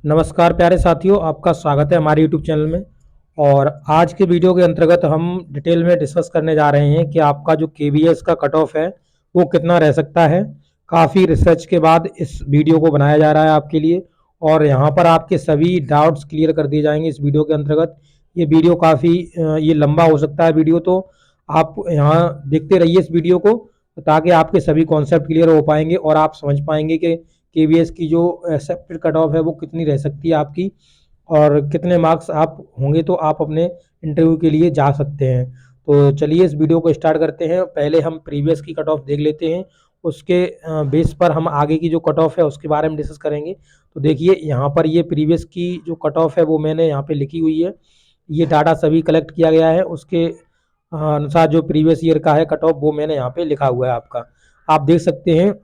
नमस्कार प्यारे साथियों, आपका स्वागत है हमारे यूट्यूब चैनल में। और आज के वीडियो के अंतर्गत हम डिटेल में डिस्कस करने जा रहे हैं कि आपका जो केबीएस का कट ऑफ है वो कितना रह सकता है। काफ़ी रिसर्च के बाद इस वीडियो को बनाया जा रहा है आपके लिए, और यहाँ पर आपके सभी डाउट्स क्लियर कर दिए जाएंगे इस वीडियो के अंतर्गत। ये वीडियो काफ़ी ये लंबा हो सकता है वीडियो, तो आप यहाँ देखते रहिए इस वीडियो को, ताकि आपके सभी कॉन्सेप्ट क्लियर हो पाएंगे और आप समझ पाएंगे कि केवीएस की जो एक्सेप्टेड कट ऑफ है वो कितनी रह सकती है आपकी, और कितने मार्क्स आप होंगे तो आप अपने इंटरव्यू के लिए जा सकते हैं। तो चलिए इस वीडियो को स्टार्ट करते हैं। पहले हम प्रीवियस की कट ऑफ देख लेते हैं, उसके बेस पर हम आगे की जो कट ऑफ है उसके बारे में डिस्कस करेंगे। तो देखिए यहाँ पर ये प्रीवियस की जो कट ऑफ है वो मैंने यहाँ पे लिखी हुई है। ये डाटा सभी कलेक्ट किया गया है, उसके अनुसार जो प्रीवियस ईयर का है कट ऑफ वो मैंने यहाँ पे लिखा हुआ है आपका, आप देख सकते हैं।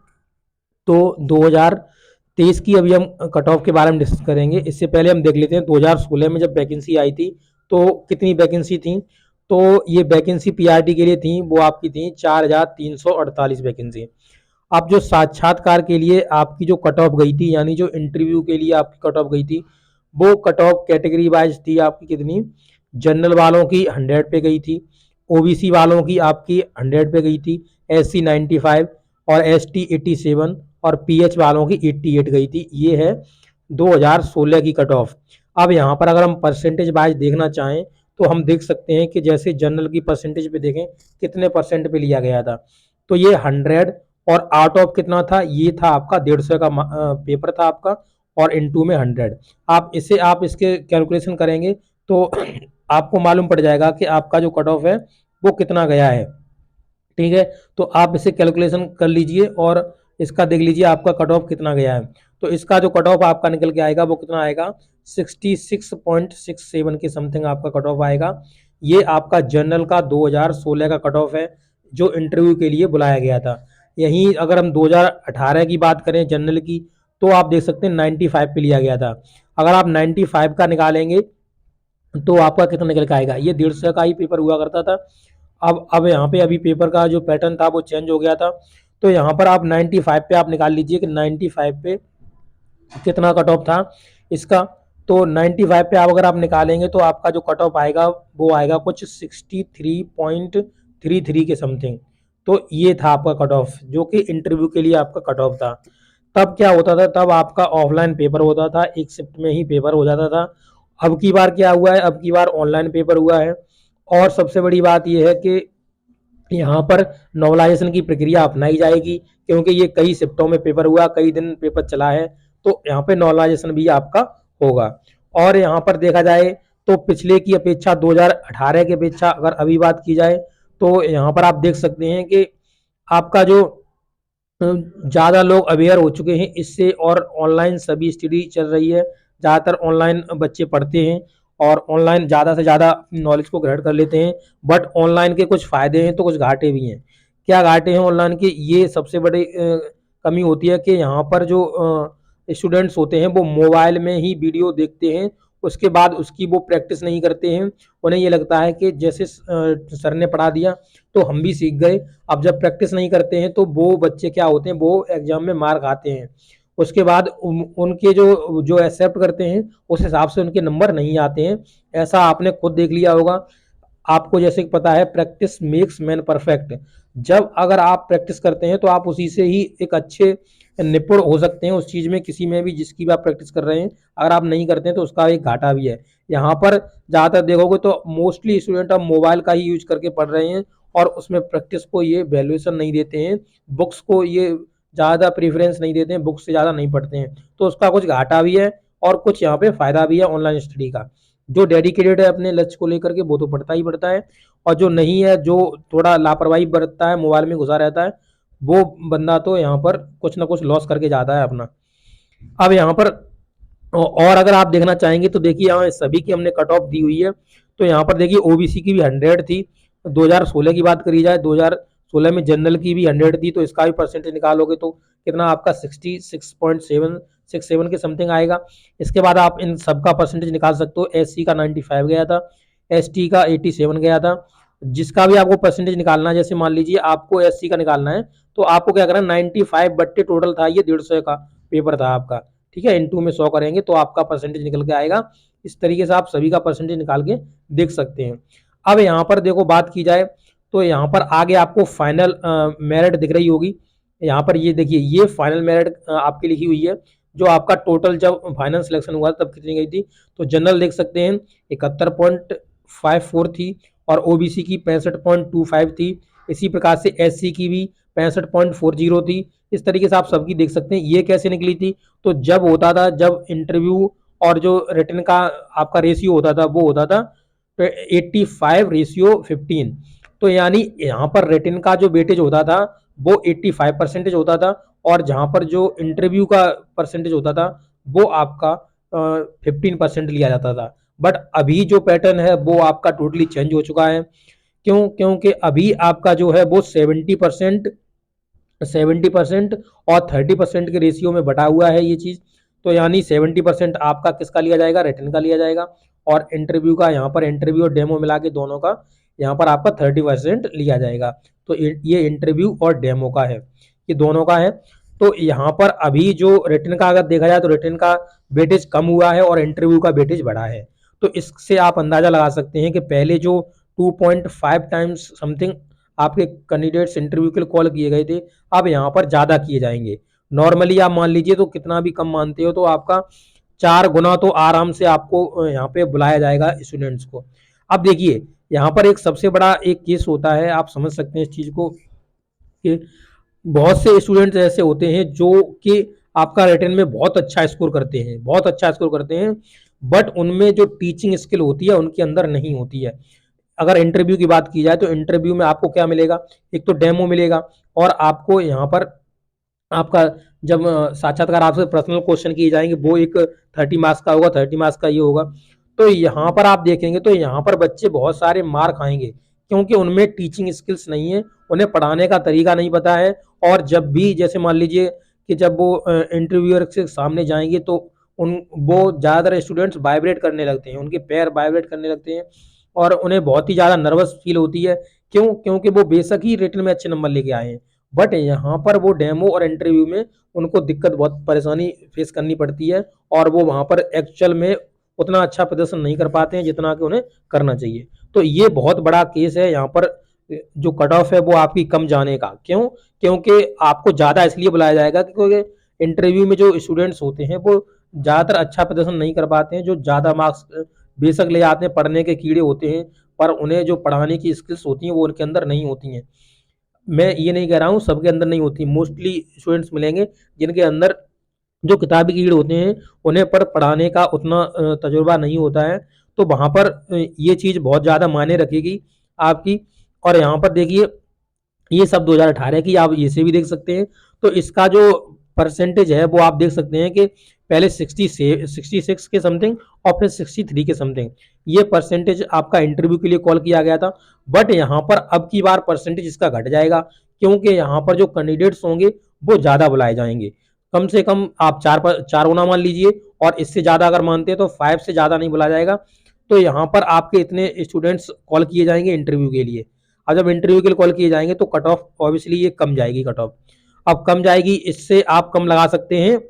तो 2023 की अभी हम कट ऑफ के बारे में डिस्कस करेंगे। इससे पहले हम देख लेते हैं 2016 में जब वैकेंसी आई थी तो कितनी वैकेंसी थी। तो ये वैकेंसी पीआरटी के लिए थी, वो आपकी थी 4348 वैकेंसी। अब जो साक्षात्कार के लिए आपकी जो कट ऑफ गई थी, यानी जो इंटरव्यू के लिए आपकी कट ऑफ गई थी, वो कट ऑफ कैटेगरी वाइज थी आपकी कितनी। जनरल वालों की 100 पे गई थी, ओबीसी वालों की आपकी 100 पे गई थी, एससी 95 और एसटी 87 और पीएच वालों की 88 गई थी। ये है 2016 की कट ऑफ। अब यहाँ पर अगर हम परसेंटेज वाइज देखना चाहें तो हम देख सकते हैं कि जैसे जनरल की परसेंटेज पे देखें कितने परसेंट पे लिया गया था, तो ये 100 और आउट ऑफ कितना था, ये था आपका 150 का पेपर था आपका, और इनटू में 100। आप इसके कैलकुलेशन करेंगे तो आपको मालूम पड़ जाएगा कि आपका जो कट ऑफ है वो कितना गया है। ठीक है, तो आप इसे कैलकुलेशन कर लीजिए और इसका देख लीजिए आपका कट ऑफ कितना गया है। तो इसका जो कट ऑफ आपका निकल के आएगा वो कितना आएगा, 66.67 के समथिंग आपका कट ऑफ आएगा। ये आपका जनरल का 2016 का कट ऑफ है जो इंटरव्यू के लिए बुलाया गया था। यहीं अगर हम 2018 की बात करें जनरल की, तो आप देख सकते हैं 95 पे लिया गया था। अगर आप 95 का निकालेंगे तो आपका कितना निकल के आएगा, ये 150 का ही पेपर हुआ करता था। अब यहाँ पे अभी पेपर का जो पैटर्न था वो चेंज हो गया था। तो यहाँ पर आप 95 पे आप निकाल लीजिए कि 95 पे कितना कट ऑफ था इसका। तो 95 पे आप अगर आप निकालेंगे तो आपका जो कट ऑफ आएगा वो आएगा कुछ 63.33 के समथिंग। तो ये था आपका कट ऑफ जो कि इंटरव्यू के लिए आपका कट ऑफ था। तब क्या होता था, तब आपका ऑफलाइन पेपर होता था, एक शिफ्ट में ही पेपर हो जाता था। अब की बार क्या हुआ है, अब की बार ऑनलाइन पेपर हुआ है। और सबसे बड़ी बात यह है कि यहाँ पर नॉर्मलाइजेशन की प्रक्रिया अपनाई जाएगी, क्योंकि ये कई शिफ्टों में पेपर हुआ, कई दिन पेपर चला है, तो यहाँ पे नॉर्मलाइजेशन भी आपका होगा। और यहाँ पर देखा जाए तो पिछले की अपेक्षा 2018 की अपेक्षा अगर अभी बात की जाए तो यहाँ पर आप देख सकते हैं कि आपका जो ज़्यादा लोग अवेयर हो चुके हैं इससे, और ऑनलाइन सभी स्टडी चल रही है। ज़्यादातर ऑनलाइन बच्चे पढ़ते हैं और ऑनलाइन ज़्यादा से ज़्यादा नॉलेज को ग्रहण कर लेते हैं। बट ऑनलाइन के कुछ फ़ायदे हैं तो कुछ घाटे भी हैं। क्या घाटे हैं ऑनलाइन के, ये सबसे बड़ी कमी होती है कि यहाँ पर जो स्टूडेंट्स होते हैं वो मोबाइल में ही वीडियो देखते हैं, उसके बाद उसकी वो प्रैक्टिस नहीं करते हैं। उन्हें ये लगता है कि जैसे सर ने पढ़ा दिया तो हम भी सीख गए। अब जब प्रैक्टिस नहीं करते हैं तो वो बच्चे क्या होते हैं, वो एग्जाम में मार खाते हैं। उसके बाद उनके जो जो एक्सेप्ट करते हैं उस हिसाब से उनके नंबर नहीं आते हैं। ऐसा आपने खुद देख लिया होगा। आपको जैसे कि पता है प्रैक्टिस मेक्स मैन परफेक्ट। जब अगर आप प्रैक्टिस करते हैं तो आप उसी से ही एक अच्छे निपुण हो सकते हैं उस चीज़ में, किसी में भी जिसकी भी आप प्रैक्टिस कर रहे हैं। अगर आप नहीं करते हैं तो उसका एक घाटा भी है। यहाँ पर ज़्यादातर देखोगे तो मोस्टली स्टूडेंट अब मोबाइल का ही यूज करके पढ़ रहे हैं, और उसमें प्रैक्टिस को ये वैल्यूएशन नहीं देते हैं, बुक्स को ये ज़्यादा प्रेफरेंस नहीं देते हैं, बुक्स से ज़्यादा नहीं पढ़ते हैं। तो उसका कुछ घाटा भी है और कुछ यहाँ पे फ़ायदा भी है ऑनलाइन स्टडी का। जो डेडिकेटेड है अपने लक्ष्य को लेकर के वो तो पढ़ता ही पढ़ता है, और जो नहीं है, जो थोड़ा लापरवाही बरतता है, मोबाइल में घुसा रहता है, वो बंदा तो यहाँ पर कुछ ना कुछ लॉस करके जाता है अपना। अब यहाँ पर और अगर आप देखना चाहेंगे तो देखिए यहाँ सभी की हमने कट ऑफ दी हुई है। तो यहाँ पर देखिए ओबीसी की भी 100 थी 2016 की बात करी जाए, 2016 में जनरल की भी 100 थी, तो इसका भी परसेंटेज निकालोगे तो कितना आपका 66.767 के समथिंग आएगा। इसके बाद आप इन सबका परसेंटेज निकाल सकते हो। एससी का 95 गया था, एसटी का 87 गया था। जिसका भी आपको परसेंटेज निकालना है, जैसे मान लीजिए आपको एससी का निकालना है तो आपको क्या करना है, 95 बट्टे टोटल था, ये 150 का पेपर था आपका, ठीक है, इनटू में 100 करेंगे तो आपका परसेंटेज निकल के आएगा। इस तरीके से आप सभी का परसेंटेज निकाल के देख सकते हैं। अब यहाँ पर देखो बात की जाए तो यहाँ पर आगे आपको फाइनल मेरिट दिख रही होगी। यहाँ पर ये देखिए, ये फाइनल मेरिट आपकी लिखी हुई है, जो आपका टोटल जब फाइनल सिलेक्शन हुआ तब कितनी गई थी। तो जनरल देख सकते हैं 71.54 थी और ओबीसी की 65.25 थी। इसी प्रकार से एससी की भी 65.40 थी। इस तरीके से आप सबकी देख सकते हैं। ये कैसे निकली थी, तो जब होता था, जब इंटरव्यू और जो रिटन का आपका रेशियो होता था वो होता था 85:15। तो यानी यहाँ पर रिटन का जो वेटेज होता था वो 85% होता था और जहाँ पर जो इंटरव्यू का परसेंटेज होता था वो आपका 15% लिया जाता था। बट अभी जो पैटर्न है वो आपका टोटली चेंज हो चुका है। क्यों? क्योंकि अभी आपका जो है वो 70% और 30% के रेशियो में बटा हुआ है ये चीज़। तो यानी 70% आपका किसका लिया जाएगा, रिटन का लिया जाएगा, और इंटरव्यू का, यहाँ पर इंटरव्यू और डेमो मिला के दोनों का यहाँ पर आपका 30% लिया जाएगा। तो ये इंटरव्यू और डेमो का है, ये दोनों का है। तो यहाँ पर अभी जो रिटन का अगर देखा जाए तो रिटन का वेटेज कम हुआ है और इंटरव्यू का वेटेज बढ़ा है। तो इससे आप अंदाजा लगा सकते हैं कि पहले जो 2.5 टाइम्स समथिंग आपके कैंडिडेट्स इंटरव्यू के लिए कॉल किए गए थे, अब यहाँ पर ज़्यादा किए जाएंगे। नॉर्मली आप मान लीजिए तो कितना भी कम मानते हो तो आपका 4 गुना तो आराम से आपको यहाँ पे बुलाया जाएगा स्टूडेंट्स को। अब देखिए यहाँ पर एक सबसे बड़ा एक केस होता है, आप समझ सकते हैं इस चीज़ को, कि बहुत से स्टूडेंट्स ऐसे होते हैं जो कि आपका रिटन में बहुत अच्छा स्कोर करते हैं, बहुत अच्छा स्कोर करते हैं, बट उनमें जो टीचिंग स्किल होती है उनके अंदर नहीं होती है। अगर इंटरव्यू की बात की जाए तो इंटरव्यू में आपको क्या मिलेगा, एक तो डेमो मिलेगा और आपको यहाँ पर आपका जब साक्षात्कार आपसे पर्सनल क्वेश्चन किए जाएंगे वो एक 30 मार्क्स का होगा, 30 मार्क्स का ये होगा। तो यहाँ पर आप देखेंगे तो यहाँ पर बच्चे बहुत सारे मार खाएंगे क्योंकि उनमें टीचिंग स्किल्स नहीं है, उन्हें पढ़ाने का तरीका नहीं पता है। और जब भी जैसे मान लीजिए कि जब वो इंटरव्यूअर के सामने जाएंगे तो उन वो ज़्यादातर स्टूडेंट्स वाइब्रेट करने लगते हैं, उनके पैर वाइब्रेट करने लगते हैं और उन्हें बहुत ही ज़्यादा नर्वस फील होती है। क्यों? क्योंकि वो बेशक ही रिटन में अच्छे नंबर लेके आए हैं, बट यहाँ पर वो डेमो और इंटरव्यू में उनको दिक्कत, बहुत परेशानी फेस करनी पड़ती है और वो वहाँ पर एक्चुअल में उतना अच्छा प्रदर्शन नहीं कर पाते हैं जितना कि उन्हें करना चाहिए। तो ये बहुत बड़ा केस है यहाँ पर, जो कट ऑफ है वो आपकी कम जाने का। क्यों? क्योंकि आपको ज़्यादा इसलिए बुलाया जाएगा क्योंकि इंटरव्यू में जो स्टूडेंट्स होते हैं वो ज़्यादातर अच्छा प्रदर्शन नहीं कर पाते हैं, जो ज़्यादा मार्क्स बेशक ले आते हैं, पढ़ने के कीड़े होते हैं, पर उन्हें जो पढ़ाने की स्किल्स होती हैं वो उनके अंदर नहीं होती हैं। मैं ये नहीं कह रहा हूँ सबके अंदर नहीं होती, मोस्टली स्टूडेंट्स मिलेंगे जिनके अंदर जो किताबी कीड़े होते हैं उन्हें पर पढ़ाने का उतना तजुर्बा नहीं होता है। तो वहाँ पर ये चीज़ बहुत ज़्यादा मायने रखेगी आपकी। और यहाँ पर देखिए ये सब 2018 की, आप इसे भी देख सकते हैं। तो इसका जो परसेंटेज है वो आप देख सकते हैं कि पहले 66 के समथिंग और फिर 63 के समथिंग ये परसेंटेज आपका इंटरव्यू के लिए कॉल किया गया था। बट यहाँ पर अब की बार परसेंटेज इसका घट जाएगा क्योंकि यहाँ पर जो कैंडिडेट्स होंगे वो ज़्यादा बुलाए जाएंगे। कम से कम आप चार गुना मान लीजिए, और इससे ज़्यादा अगर मानते हैं तो 5 से ज़्यादा नहीं बुलाया जाएगा। तो यहाँ पर आपके इतने स्टूडेंट्स कॉल किए जाएंगे इंटरव्यू के लिए। अब जब इंटरव्यू के लिए कॉल किए जाएंगे तो कट ऑफ ऑब्वियसली ये कम जाएगी कट ऑफ। अब कम जाएगी, इससे आप कम लगा सकते हैं।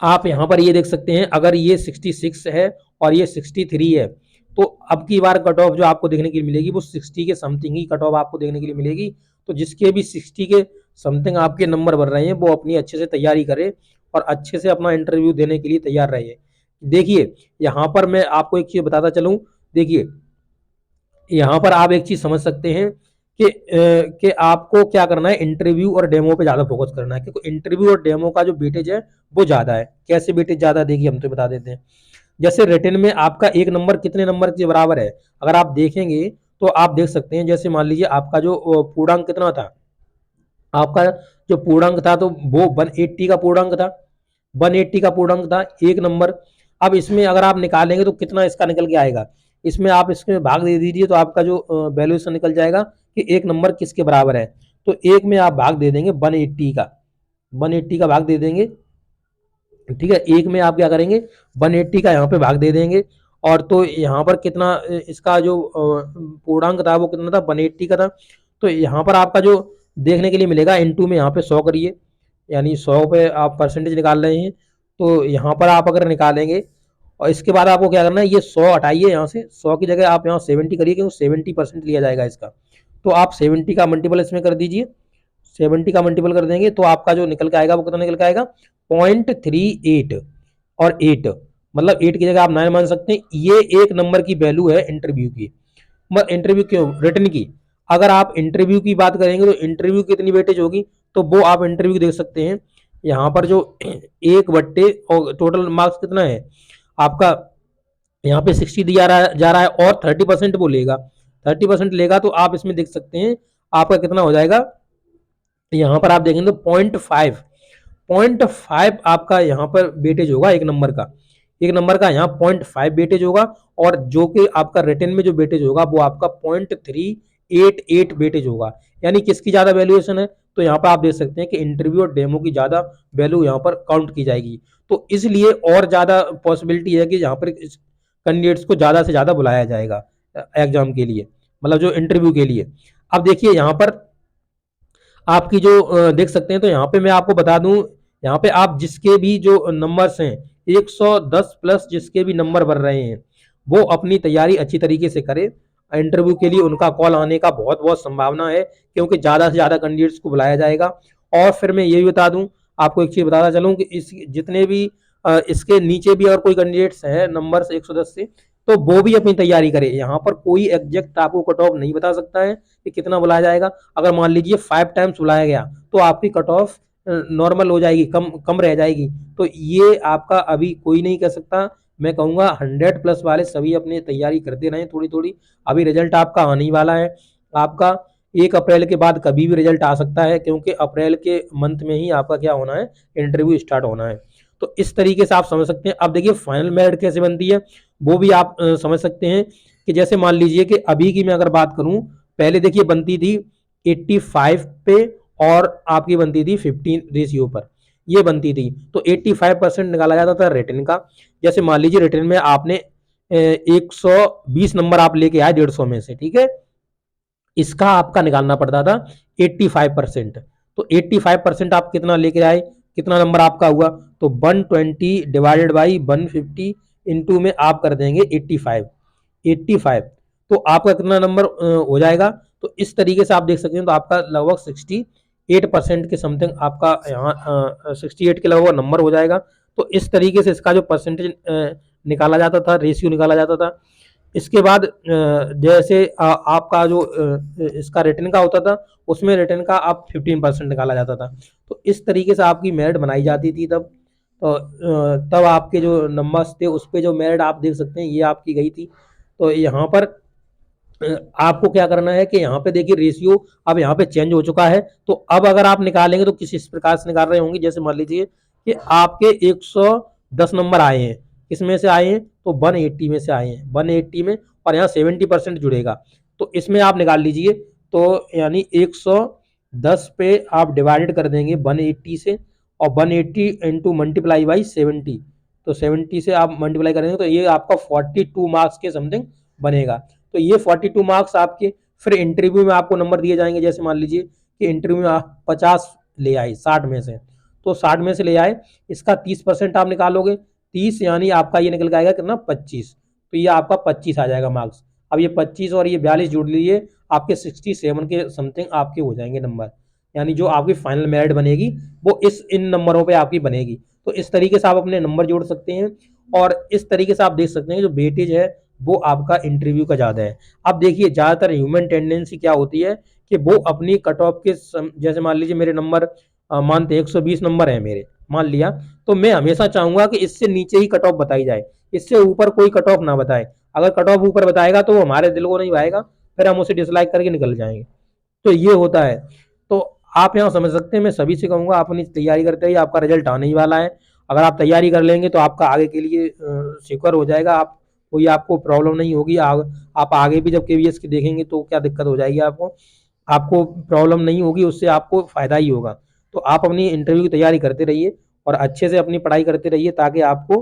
आप यहाँ पर ये देख सकते हैं अगर ये 66 है और ये 63 है तो अब की बार कट ऑफ जो आपको देखने के लिए मिलेगी वो 60 के समथिंग ही कट ऑफ आपको देखने के लिए मिलेगी। तो जिसके भी 60 के समथिंग आपके नंबर बन रहे हैं वो अपनी अच्छे से तैयारी करे और अच्छे से अपना इंटरव्यू देने के लिए तैयार रहिए। देखिए यहाँ पर मैं आपको एक चीज़ बताता चलूँ। देखिए यहाँ पर आप एक चीज़ समझ सकते हैं कि आपको क्या करना है, इंटरव्यू और डेमो पे ज़्यादा फोकस करना है क्योंकि इंटरव्यू और डेमो का जो वेटेज है वो ज़्यादा है। कैसे वेटेज ज़्यादा है देखिए हम तो बता देते हैं। जैसे रिटन में आपका एक नंबर कितने नंबर के बराबर है, अगर आप देखेंगे तो आप देख सकते हैं। जैसे मान लीजिए आपका जो पूर्णांक कितना था, आपका जो पूर्णांक था तो वो 180 का पूर्णांक था, 180 का पूर्णांक था एक नंबर। अब इसमें अगर आप निकालेंगे तो कितना इसका निकल के आएगा, इसमें आप इसमें भाग दे दीजिए तो आपका जो वैल्यूएशन निकल जाएगा कि एक नंबर किसके बराबर है। तो एक में आप भाग दे देंगे 180 का, 180 का भाग दे देंगे। ठीक है, एक में आप क्या करेंगे 180 का यहाँ पे भाग दे देंगे। और तो यहाँ पर कितना इसका जो पूर्णांक था वो कितना था, 180 का था। तो यहाँ पर आपका जो देखने के लिए मिलेगा इनटू में यहाँ पे 100 करिए, यानी 100 पे आप परसेंटेज निकाल रहे हैं तो यहाँ पर आप अगर निकालेंगे और इसके बाद आपको क्या करना है, ये 100 हटाइए यहाँ से, 100 की जगह आप यहाँ 70 करिए क्योंकि 70% लिया जाएगा इसका। तो आप 70 का मल्टीपल इसमें कर दीजिए, 70 का मल्टीपल कर देंगे तो आपका जो निकल के आएगा वो कितना निकल के आएगा, 0.38 और 8, मतलब 8 की जगह आप 9 मान सकते हैं। ये एक नंबर की वैल्यू है इंटरव्यू की। इंटरव्यू क्यों, रिटर्न की। अगर आप इंटरव्यू की बात करेंगे तो इंटरव्यू कितनी वेटेज होगी, तो वो आप इंटरव्यू देख सकते हैं यहाँ पर जो 1 बट्टे और टोटल मार्क्स कितना है आपका, यहाँ पे 60 दिया जा रहा है और 30% वो लेगा, 30% लेगा तो आप इसमें देख सकते हैं आपका कितना हो जाएगा। यहाँ पर आप देखेंगे तो 0.5 आपका यहाँ पर वेटेज होगा एक नंबर का, एक नंबर का यहाँ 0.5 वेटेज होगा। और जो कि आपका रिटर्न में जो वेटेज होगा वो आपका 0.388 वेटेज होगा। यानी किसकी ज्यादा वैल्यूएशन है, तो यहाँ पर आप देख सकते हैं कि इंटरव्यू और डेमो की ज्यादा वैल्यू यहाँ पर काउंट की जाएगी। तो इसलिए और ज्यादा पॉसिबिलिटी है कि यहाँ पर कैंडिडेट्स को ज्यादा से ज्यादा बुलाया जाएगा एग्जाम के लिए, मतलब जो इंटरव्यू के लिए। अब देखिए यहाँ पर आपकी जो देख सकते हैं, तो यहाँ पे मैं आपको बता दूं, यहाँ पे आप जिसके भी जो नंबर्स हैं 110 प्लस जिसके भी नंबर बन रहे हैं वो अपनी तैयारी अच्छी तरीके से करें। इंटरव्यू के लिए उनका कॉल आने का बहुत बहुत संभावना है क्योंकि ज़्यादा से ज़्यादा कैंडिडेट्स को बुलाया जाएगा। और फिर मैं ये भी बता दूं, आपको एक चीज़ बताता चलूँ कि इस जितने भी इसके नीचे भी और कोई कैंडिडेट्स हैं नंबर 110 से, तो वो भी अपनी तैयारी करे। यहाँ पर कोई एग्जैक्ट आपको कट ऑफ नहीं बता सकता है कि कितना बुलाया जाएगा। अगर मान लीजिए 5 टाइम्स बुलाया गया तो आपकी कट ऑफ नॉर्मल हो जाएगी, कम कम रह जाएगी। तो ये आपका अभी कोई नहीं कह सकता। मैं कहूँगा 100 प्लस वाले सभी अपनी तैयारी करते रहें थोड़ी थोड़ी। अभी रिजल्ट आपका आने ही वाला है, आपका 1 अप्रैल के बाद कभी भी रिजल्ट आ सकता है क्योंकि अप्रैल के मंथ में ही आपका क्या होना है, इंटरव्यू स्टार्ट होना है। तो इस तरीके से आप समझ सकते हैं। अब देखिए फाइनल मेरिट कैसे बनती है वो भी आप समझ सकते हैं कि जैसे मान लीजिए कि अभी की मैं अगर बात करूं, पहले देखिए बनती थी 85 पे और आपकी बनती थी 15 रेशियो पर, ये बनती थी। तो 85% निकाला जाता था रिटर्न का। जैसे मान लीजिए रिटर्न में आपने 120 नंबर आप लेके आए 150 में से, ठीक है, इसका आपका निकालना पड़ता था 85%। तो 85% आप कितना लेके आए, कितना नंबर आपका हुआ, तो 120 डिवाइडेड बाई 150 इंटू में आप कर देंगे 85, तो आपका कितना नंबर हो जाएगा। तो इस तरीके से आप देख सकते हैं तो आपका लगभग 68% के समथिंग आपका यहाँ 68 के लगभग नंबर हो जाएगा। तो इस तरीके से इसका जो परसेंटेज निकाला जाता था, रेशियो निकाला जाता था। इसके बाद जैसे आपका जो इसका रिटर्न का होता था उसमें रिटर्न का आप 15% निकाला जाता था। तो इस तरीके से आपकी मेरिट बनाई जाती थी तब। तो तब आपके जो नंबर्स थे उस पर जो मेरिट आप देख सकते हैं ये आपकी गई थी। तो यहाँ पर आपको क्या करना है कि यहाँ पे देखिए रेशियो अब यहाँ पे चेंज हो चुका है। तो अब अगर आप निकालेंगे तो किस प्रकार से निकाल रहे होंगे, जैसे मान लीजिए कि आपके 110 नंबर आए हैं, किसमें से आए हैं, तो 180 में से आए हैं, 180 में, और यहाँ 70% जुड़ेगा। तो इसमें आप निकाल लीजिए, तो यानी 110 पे आप डिवाइडेड कर देंगे 180 से, और 180 इंटू मल्टीप्लाई बाई 70, तो 70 से आप मल्टीप्लाई करेंगे तो ये आपका 42 मार्क्स के समथिंग बनेगा। तो ये 42 मार्क्स आपके फिर इंटरव्यू में आपको नंबर दिए जाएंगे। जैसे मान लीजिए कि इंटरव्यू में आप 50 ले आए 60 में से, तो 60 में से ले आए, इसका 30% आप निकालोगे, 30 यानी आपका ये निकल आएगा कितना, 25। तो ये आपका 25 आ जाएगा मार्क्स। अब ये 25 और ये 42 जोड़ लीजिए, आपके 67 के समथिंग आपके हो जाएंगे नंबर। यानी जो आपकी फाइनल मेरिट बनेगी वो इन नंबरों पे आपकी बनेगी। तो इस तरीके से आप अपने नंबर जोड़ सकते हैं और इस तरीके से आप देख सकते हैं जो वेटेज है वो आपका इंटरव्यू का ज़्यादा है। अब देखिए ज़्यादातर ह्यूमन टेंडेंसी क्या होती है कि वो अपनी कट ऑफ के जैसे मान लीजिए मेरे नंबर मानते 120 नंबर है मेरे, मान लिया, तो मैं हमेशा चाहूंगा कि इससे नीचे ही कट ऑफ बताई जाए, इससे ऊपर कोई कट ऑफ ना बताए। अगर कट ऑफ ऊपर बताएगा तो वो हमारे दिल को नहीं भाएगा, फिर हम उसे डिसलाइक करके निकल जाएंगे। तो ये होता है। तो आप यहाँ समझ सकते हैं, मैं सभी से कहूँगा अपनी तैयारी करते रहिए, आपका रिजल्ट आने ही वाला है। अगर आप तैयारी कर लेंगे तो आपका आगे के लिए सिक्योर हो जाएगा, आप कोई आपको प्रॉब्लम नहीं होगी। आप आगे भी जब केवीएस की देखेंगे तो क्या दिक्कत हो जाएगी, आपको आपको प्रॉब्लम नहीं होगी, उससे आपको फायदा ही होगा। तो आप अपनी इंटरव्यू की तैयारी करते रहिए और अच्छे से अपनी पढ़ाई करते रहिए ताकि आपको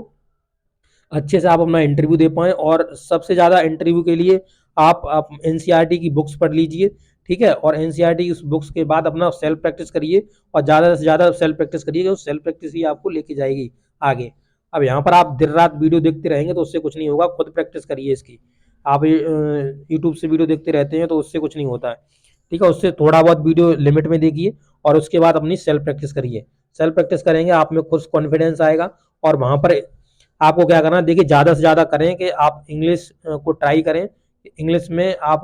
अच्छे से आप अपना इंटरव्यू दे पाएँ। और सबसे ज़्यादा इंटरव्यू के लिए आप एनसीईआरटी की बुक्स पढ़ लीजिए, ठीक है, और एनसीईआरटी की बुक्स के बाद अपना सेल्फ प्रैक्टिस करिए और ज़्यादा से ज़्यादा सेल्फ प्रैक्टिस करिए, सेल्फ प्रैक्टिस ही आपको लेके जाएगी आगे। अब यहाँ पर आप दिन रात वीडियो देखते रहेंगे तो उससे कुछ नहीं होगा, खुद प्रैक्टिस करिए इसकी। आप यूट्यूब से वीडियो देखते रहते हैं तो उससे कुछ नहीं होता है, ठीक है। उससे थोड़ा बहुत वीडियो लिमिट में देखिए और उसके बाद अपनी सेल्फ प्रैक्टिस करिए। सेल्फ प्रैक्टिस करेंगे आप में खुद कॉन्फिडेंस आएगा और वहाँ पर आपको क्या करना है, देखिए ज़्यादा से ज़्यादा करें कि आप इंग्लिश को ट्राई करें। इंग्लिश में आप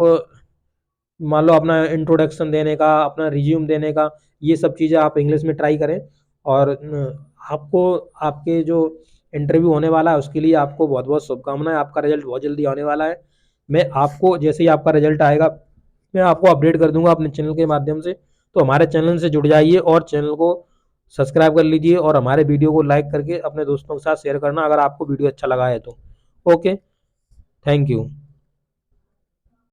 मान लो अपना इंट्रोडक्शन देने का, अपना रिज्यूम देने का, ये सब चीज़ें आप इंग्लिश में ट्राई करें। और आपको आपके जो इंटरव्यू होने वाला है उसके लिए आपको बहुत बहुत शुभकामनाएं। आपका रिजल्ट बहुत जल्दी आने वाला है। मैं आपको जैसे ही आपका रिजल्ट आएगा मैं आपको अपडेट कर दूंगा अपने चैनल के माध्यम से। तो हमारे चैनल से जुड़ जाइए और चैनल को सब्सक्राइब कर लीजिए और हमारे वीडियो को लाइक करके अपने दोस्तों के साथ शेयर करना अगर आपको वीडियो अच्छा लगा है तो। Okay, thank you.